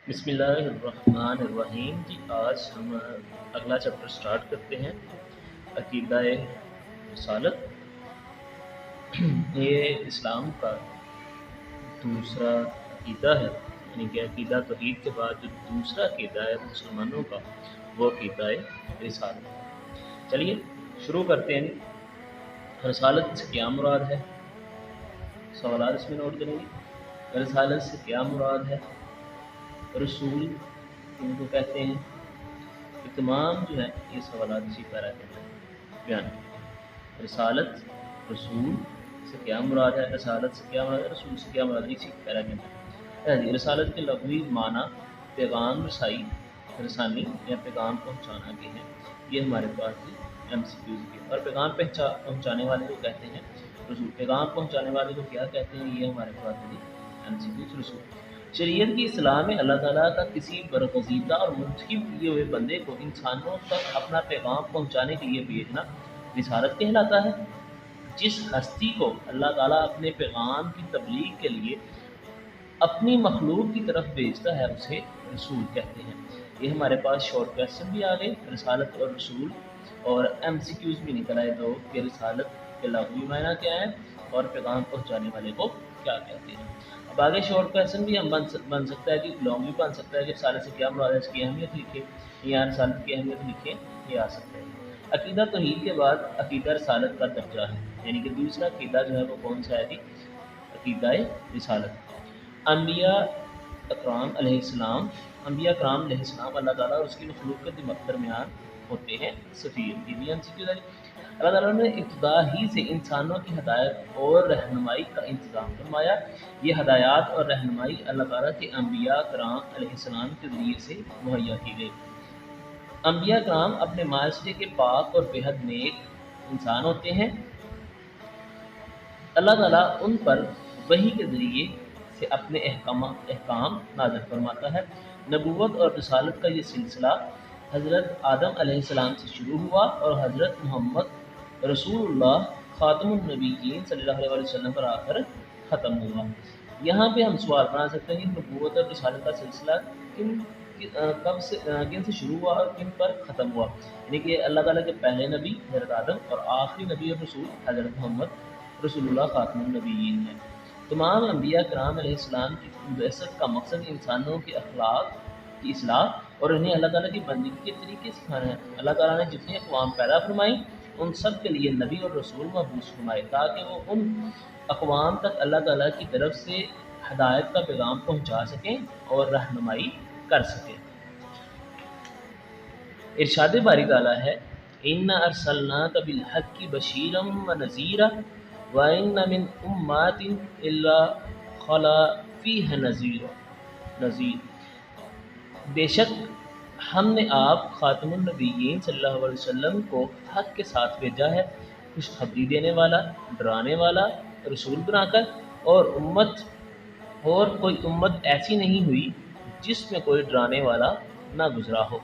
بسم اللہ الرحمن الرحیم جی آج ہم اگلا چیپٹر سٹارٹ کرتے ہیں عقیدہ رسالت۔ یہ اسلام کا دوسرا عقیدہ ہے، یعنی کہ عقیدہ توحید کے بعد جو دوسرا عقیدہ ہے مسلمانوں کا وہ عقیدہ رسالت۔ چلیے شروع کرتے ہیں۔ رسالت سے کیا مراد ہے؟ سوالات اس میں نوٹ کریں گے۔ رسالت سے کیا مراد ہے؟ رسول ان کو کہتے ہیں؟ یہ تمام جو ہے یہ سوالات اسی پیرا کے اندر بیان ہیں۔ رسالت، رسول سے کیا مراد ہے؟ رسالت سے کیا مراد ہے؟ رسول سے کیا مراد ہے؟ اسی پیرا کے اندر رسالت کے لغوی معنی پیغام رسائی، رسانی یا پیغام پہنچانا کے ہیں۔ یہ ہمارے پاس ایم سی کیوز کے اور پیغام پہنچانے والے کو کہتے ہیں رسول۔ پیغام پہنچانے والے کو کیا کہتے ہیں؟ یہ ہمارے پاس ایم سی کیوز رسول۔ شریعت کی اصلاح میں اللہ تعالیٰ کا کسی برگزیدہ اور منتخب کیے ہوئے بندے کو انسانوں تک اپنا پیغام پہنچانے کے لیے بھیجنا رسالت کہلاتا ہے۔ جس ہستی کو اللہ تعالیٰ اپنے پیغام کی تبلیغ کے لیے اپنی مخلوق کی طرف بھیجتا ہے اسے رسول کہتے ہیں۔ یہ ہمارے پاس شارٹ کویسچن بھی آ گئے، رسالت اور رسول، اور ایم سی کیوز بھی نکل آئے دو کہ رسالت کے لغوی معنی کیا ہے اور پیغام پہنچانے والے کو کیا کہتے ہیں۔ اب آگے شارٹ کویسچن بھی ہم بن سکتا ہے کہ لانگ بھی بن سکتا ہے کہ رسالت سے کیا مراد ہے، اس کی اہمیت لکھیں یا رسالت کی اہمیت لکھیں، یہ آ سکتا ہے۔ عقیدہ توحید کے بعد عقیدہ رسالت کا درجہ ہے، یعنی کہ دوسرا عقیدہ جو ہے وہ کون سا ہے جی؟ عقیدہ رسالت۔ انبیاء اکرام علیہ السلام، انبیاء کرام علیہ السلام اللہ تعالیٰ اور اس کی مخلوق کے درمیان ہوتے ہیں سفیر۔ اللہ تعالیٰ نے ابتدا ہی سے انسانوں کی ہدایت اور رہنمائی کا انتظام فرمایا۔ یہ ہدایات اور رہنمائی اللہ تعالیٰ کے انبیاء کرام علیہ السلام کے ذریعے سے مہیا کی گئی۔ انبیاء کرام اپنے معاشرے کے پاک اور بےحد نیک انسان ہوتے ہیں۔ اللہ تعالیٰ ان پر وحی کے ذریعے سے اپنے احکام نازل فرماتا ہے۔ نبوت اور رسالت کا یہ سلسلہ حضرت آدم علیہ السلام سے شروع ہوا اور حضرت محمد رسول اللہ خاتم النبیین صلی اللہ علیہ وسلم پر آ کر ختم ہوا۔ یہاں پہ ہم سوال بنا سکتے ہیں کہ نبوت اور رسالت کا سلسلہ کن سے شروع ہوا اور کن پر ختم ہوا، یعنی کہ اللہ تعالیٰ کے پہلے نبی حضرت آدم اور آخری نبی اور رسول حضرت محمد رسول اللہ خاتم النبیین ہے۔ تمام انبیاء کرام علیہ السلام کی بعثت کا مقصد انسانوں کے اخلاق کی اصلاح اور انہیں اللہ تعالیٰ کی بندگی کے طریقے سکھانا ہے۔ اللہ تعالیٰ نے جتنی اقوام پیدا فرمائی ان سب کے لیے نبی اور رسول مبعوث فرمائے تاکہ وہ ان اقوام تک اللہ تعالیٰ کی طرف سے ہدایت کا پیغام پہنچا سکیں اور رہنمائی کر سکیں۔ ارشاد باری تعالیٰ ہے اِنَّا أَرْسَلْنَاكَ بِالْحَقِّ بَشِيرًا وَنَذِيرًا وَإِنَّ مِنْ أُمَّةٍ إِلَّا خَلَا فِيهَا نَذِيرٌ۔ بے شک ہم نے آپ خاتم النبیین صلی اللہ علیہ وسلم کو حق کے ساتھ بھیجا ہے، خوشخبری دینے والا، ڈرانے والا رسول بنا کر، اور کوئی امت ایسی نہیں ہوئی جس میں کوئی ڈرانے والا نہ گزرا ہو۔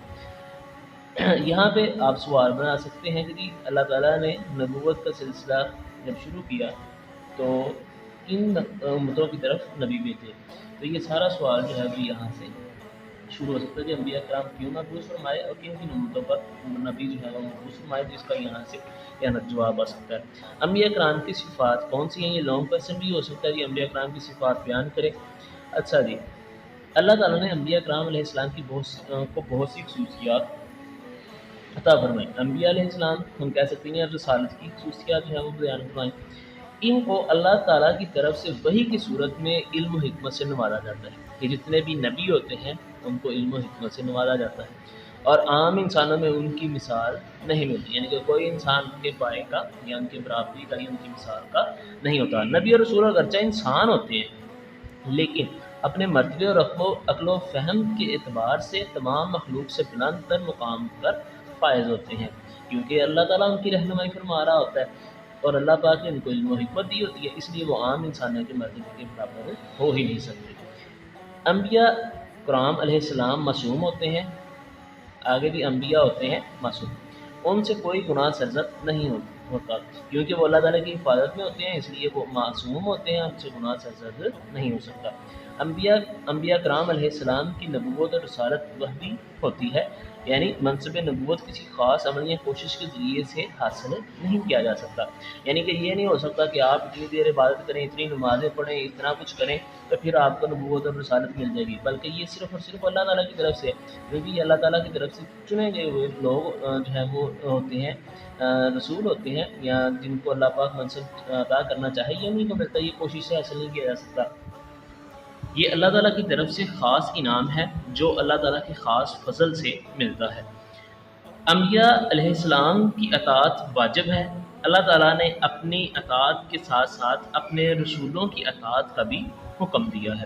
یہاں پہ آپ سوال بنا سکتے ہیں کہ اللہ تعالیٰ نے نبوت کا سلسلہ جب شروع کیا تو کن امتوں کی طرف نبی بھیجے؟ تو یہ سارا سوال جو ہے وہ یہاں سے شروع ہو سکتا ہے کہ انبیاء کرام کیوں مبعوث فرمائے اور کن کن امتوں پر نبی جو ہے وہ مبعوث فرمائے، جس کا یہاں سے جواب آ سکتا ہے۔ انبیاء کرام کی صفات کون سی ہیں؟ یہ لانگ کویسچن بھی ہو سکتا ہے کہ انبیاء کرام کی صفات بیان کرے۔ اچھا جی، اللہ تعالیٰ نے انبیاء کرام علیہ السلام کی بہت سی خصوصیات عطا فرمائی۔ انبیاء علیہ السلام ہم کہہ سکتے ہیں رسالت کی خصوصیات جو ہے وہ بیان فرمائی۔ ان کو اللہ تعالیٰ کی طرف سے وحی کی صورت میں علم و حکمت سے نوازا جاتا ہے کہ جتنے بھی نبی ہوتے ہیں ان کو علم و حکمت سے نوازا جاتا ہے اور عام انسانوں میں ان کی مثال نہیں ملتی، یعنی کہ کوئی انسان کے پائے کا یا ان کے برابری کا یا ان کی مثال کا نہیں ہوتا۔ نبی اور رسول اگرچہ انسان ہوتے ہیں لیکن اپنے مرتبے اور عقل و فہم کے اعتبار سے تمام مخلوق سے بلند تر مقام پر فائز ہوتے ہیں، کیونکہ اللہ تعالیٰ ان کی رہنمائی فرما رہا ہوتا ہے اور اللہ پاک نے ان کو علم و حکمت دی ہوتی ہے، اس لیے وہ عام انسانوں کے مرتبے کے برابر ہو ہی نہیں سکتے۔ انبیاء کرام علیہ السلام معصوم ہوتے ہیں، آگے بھی انبیاء ہوتے ہیں معصوم، ان سے کوئی گناہ سرزد نہیں ہوتا، کیونکہ وہ اللہ تعالیٰ کی حفاظت میں ہوتے ہیں، اس لیے وہ معصوم ہوتے ہیں، ان سے گناہ سرزد نہیں ہو سکتا۔ انبیاء کرام علیہ السلام کی نبوت اور رسالت وحی ہوتی ہے، یعنی منصب نبوت کسی خاص عمل یا کوشش کے ذریعے سے حاصل نہیں کیا جا سکتا۔ یعنی کہ یہ نہیں ہو سکتا کہ آپ اتنی دیر عبادت کریں، اتنی نمازیں پڑھیں، اتنا کچھ کریں تو پھر آپ کو نبوت اور رسالت مل جائے گی، بلکہ یہ صرف اور صرف اللہ تعالیٰ کی طرف سے، کیونکہ اللہ تعالیٰ کی طرف سے چنے گئے ہوئے لوگ جو ہے وہ ہوتے ہیں، رسول ہوتے ہیں، یا جن کو اللہ پاک منصب عطا کرنا چاہے یہ انہیں کو ملتا ہے، یہ کوشش سے حاصل نہیں کیا جا سکتا۔ یہ اللہ تعالیٰ کی طرف سے خاص انعام ہے جو اللہ تعالیٰ کے خاص فضل سے ملتا ہے۔ انبیاء علیہ السلام کی اطاعت واجب ہے۔ اللہ تعالیٰ نے اپنی اطاعت کے ساتھ ساتھ اپنے رسولوں کی اطاعت کا بھی حکم دیا ہے۔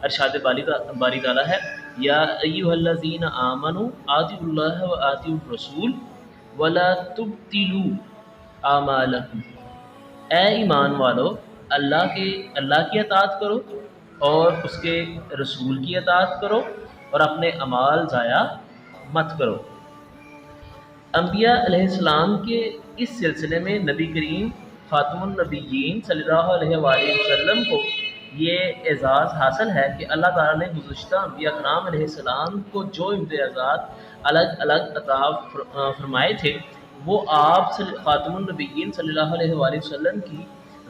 ارشاد باری تعالیٰ ہے، یا ایھا الذین آمنوا اطیعوا اللہ و اطیعوا الرسول ولا تبطلوا اعمالکم، اے ایمان والو اللہ کی اطاعت کرو اور اس کے رسول کی اطاعت کرو اور اپنے اعمال ضائع مت کرو۔ انبیاء علیہ السلام کے اس سلسلے میں نبی کریم خاتم النبیین صلی اللہ علیہ وآلہ وسلم کو یہ اعزاز حاصل ہے کہ اللہ تعالیٰ نے گزشتہ انبیاء کرام علیہ السلام کو جو امتیازات الگ الگ عطا فرمائے تھے وہ آپ خاتم النبیین صلی اللہ علیہ وآلہ وسلم کی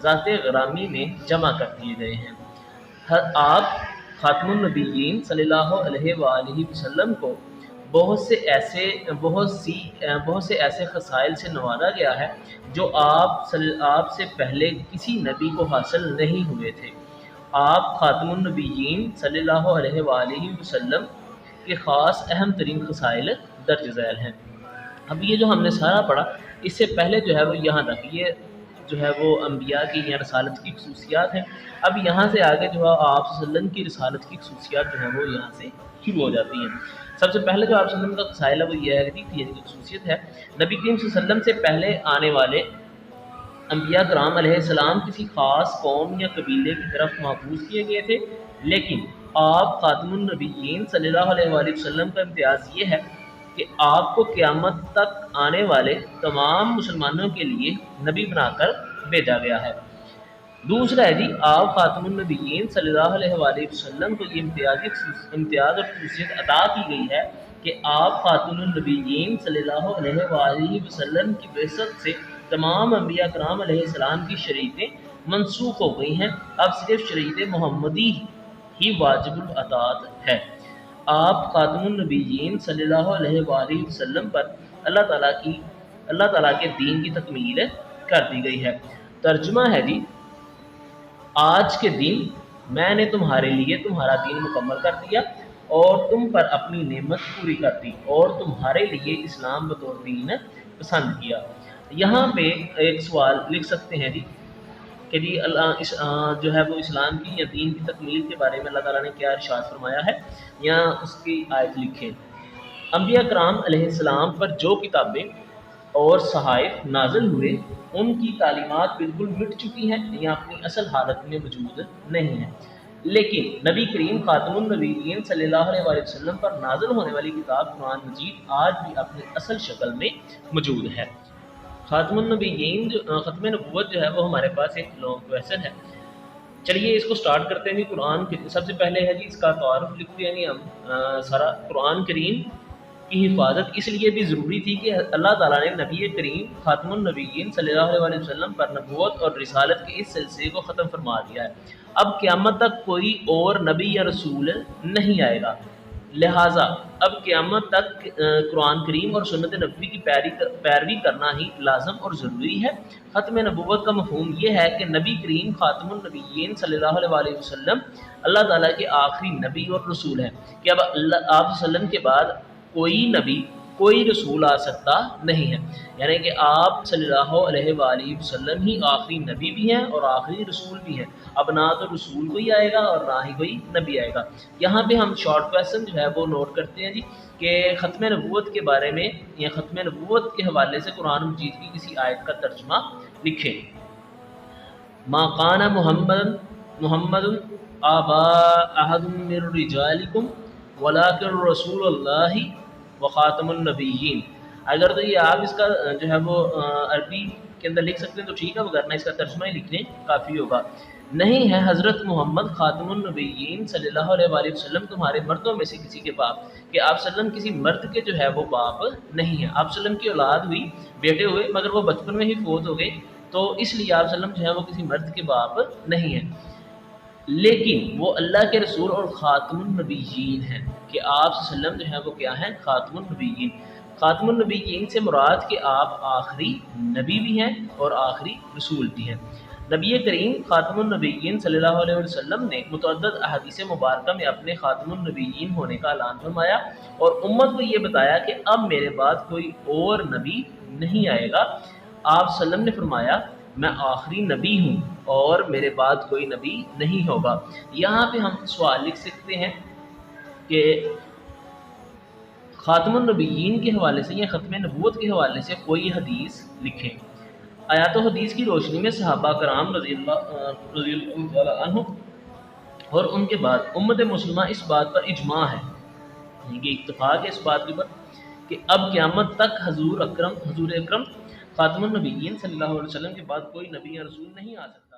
ذات گرامی میں جمع کر دیے گئے ہیں۔ آپ خاتم النبیین صلی اللہ علیہ وآلہ وسلم کو بہت سے ایسے خصائل سے نوازا گیا ہے جو آپ سے پہلے کسی نبی کو حاصل نہیں ہوئے تھے۔ آپ خاتم النبیین صلی اللہ علیہ وآلہ وسلم کے خاص اہم ترین خصائل درج ذیل ہیں۔ اب یہ جو ہم نے سارا پڑھا اس سے پہلے جو ہے وہ یہاں تک یہ جو ہے وہ انبیاء کی یا رسالت کی خصوصیات ہیں۔ اب یہاں سے آگے جو ہے آپ صلی اللہ علیہ وسلم کی رسالت کی خصوصیات جو ہیں وہ یہاں سے شروع ہو جاتی ہیں۔ سب سے پہلے جو آپ صلی اللہ علیہ وسلم کا خصائل ہے وہ یہ ہے کہ خصوصیت ہے، نبی کریم صلی اللہ علیہ وسلم سے پہلے آنے والے انبیاء کرام علیہ السلام کسی خاص قوم یا قبیلے کی طرف محفوظ کیے گئے تھے، لیکن آپ خاتم النبیین صلی اللہ علیہ وآلہ وسلم کا امتیاز یہ ہے کہ آپ کو قیامت تک آنے والے تمام مسلمانوں کے لیے نبی بنا کر بھیجا گیا ہے۔ دوسرا ہے آپ خاتم النبیین صلی اللہ علیہ وآلہ وسلم کو یہ امتیاز اور خصوصیت عطا کی گئی ہے کہ آپ خاتم النبیین صلی اللہ علیہ وآلہ وسلم کی بعثت سے تمام انبیاء کرام علیہ السلام کی شریعتیں منسوخ ہو گئی ہیں، اب صرف شریعت محمدی ہی واجب الاطاعت ہے۔ آپ خاتم النبیین صلی اللہ علیہ وآلہ وسلم پر اللہ تعالیٰ کے دین کی تکمیل کر دی گئی ہے۔ ترجمہ ہے آج کے دن میں نے تمہارے لیے تمہارا دین مکمل کر دیا اور تم پر اپنی نعمت پوری کر دی اور تمہارے لیے اسلام بطور دین پسند کیا۔ یہاں پہ ایک سوال لکھ سکتے ہیں کہ جو ہے وہ اسلام کی یا دین کی تکمیل کے بارے میں اللہ تعالیٰ نے کیا ارشاد فرمایا ہے، یا اس کی آیت لکھیں۔ انبیاء کرام علیہ السلام پر جو کتابیں اور صحائف نازل ہوئے ان کی تعلیمات بالکل مٹ چکی ہیں یا اپنی اصل حالت میں موجود نہیں ہیں، لیکن نبی کریم خاتم النبیین صلی اللہ علیہ وآلہ وسلم پر نازل ہونے والی کتاب قرآن مجید آج بھی اپنی اصل شکل میں موجود ہے۔ خاتم النبیین ختم نبوت جو ہے وہ ہمارے پاس ایک لانگ کویسچن ہے۔ چلیے اس کو سٹارٹ کرتے ہیں۔ قرآن سب سے پہلے ہے اس کا تعارف لکھتے ہیں ہم سارا۔ قرآن کریم کی حفاظت اس لیے بھی ضروری تھی کہ اللہ تعالیٰ نے نبی کریم خاتم النبیین صلی اللہ علیہ وسلم پر نبوت اور رسالت کے اس سلسلے کو ختم فرما دیا ہے۔ اب قیامت تک کوئی اور نبی یا رسول نہیں آئے گا، لہٰذا اب قیامت تک قرآن کریم اور سنت نبوی کی پیروی کرنا ہی لازم اور ضروری ہے۔ ختم نبوت کا مفہوم یہ ہے کہ نبی کریم خاتم النبیین صلی اللہ علیہ وآلہ وسلم اللہ تعالیٰ کے آخری نبی اور رسول ہیں، کہ اب آپ صلی اللہ علیہ وسلم کے بعد کوئی نبی کوئی رسول آ سکتا نہیں ہے، یعنی کہ آپ صلی اللہ علیہ وآلہ وسلم ہی آخری نبی بھی ہیں اور آخری رسول بھی ہیں۔ اب نہ تو رسول کوئی آئے گا اور نہ ہی کوئی نبی آئے گا۔ یہاں پہ ہم شارٹ کویسچن جو ہے وہ نوٹ کرتے ہیں کہ ختم نبوت کے بارے میں یا ختم نبوت کے حوالے سے قرآن مجید کی کسی آیت کا ترجمہ لکھیں۔ ما کان محمد آبا احد من رجالکم ولکن رسول اللہ وخاتم النبیین۔ اگر تو یہ آپ اس کا جو ہے وہ عربی کے اندر لکھ سکتے ہیں تو ٹھیک ہے، ورنہ اس کا ترجمہ ہی لکھ لیں کافی ہوگا۔ نہیں ہے حضرت محمد خاتم النبیین صلی اللہ علیہ وآلہ وسلم تمہارے مردوں میں سے کسی کے باپ، کہ آپ صلی اللہ علیہ وسلم کسی مرد کے جو ہے وہ باپ نہیں ہے۔ آپ صلی اللہ علیہ وسلم کی اولاد ہوئی، بیٹے ہوئے، مگر وہ بچپن میں ہی فوت ہو گئے، تو اس لیے آپ صلی اللہ علیہ وسلم جو ہے وہ کسی مرد کے باپ نہیں ہیں، لیکن وہ اللہ کے رسول اور خاتم النبیین ہیں، کہ آپ صلی اللہ علیہ وسلم جو ہے وہ کیا ہیں؟ خاتم النبیین۔ خاتم النبیین سے مراد کہ آپ آخری نبی بھی ہیں اور آخری رسول بھی ہیں۔ نبی کریم خاتم النبیین صلی اللہ علیہ وسلم نے متعدد احادیث مبارکہ میں اپنے خاتم النبیین ہونے کا اعلان فرمایا اور امت کو یہ بتایا کہ اب میرے بعد کوئی اور نبی نہیں آئے گا۔ آپ صلی اللہ علیہ وسلم نے فرمایا میں آخری نبی ہوں اور میرے بعد کوئی نبی نہیں ہوگا۔ یہاں پہ ہم سوال لکھ سکتے ہیں کہ خاتم النبیین کے حوالے سے یا ختم نبوت کے حوالے سے کوئی حدیث لکھیں۔ آیات و حدیث کی روشنی میں صحابہ کرام رضی اللہ تعالیٰ عنہ اور ان کے بعد امت مسلمہ اس بات پر اجماع ہے، یہ اتفاق ہے اس بات کے اوپر کہ اب قیامت تک حضور اکرم خاتم النبیین صلی اللہ علیہ وسلم کے بعد کوئی نبی یا رسول نہیں آ سکتا۔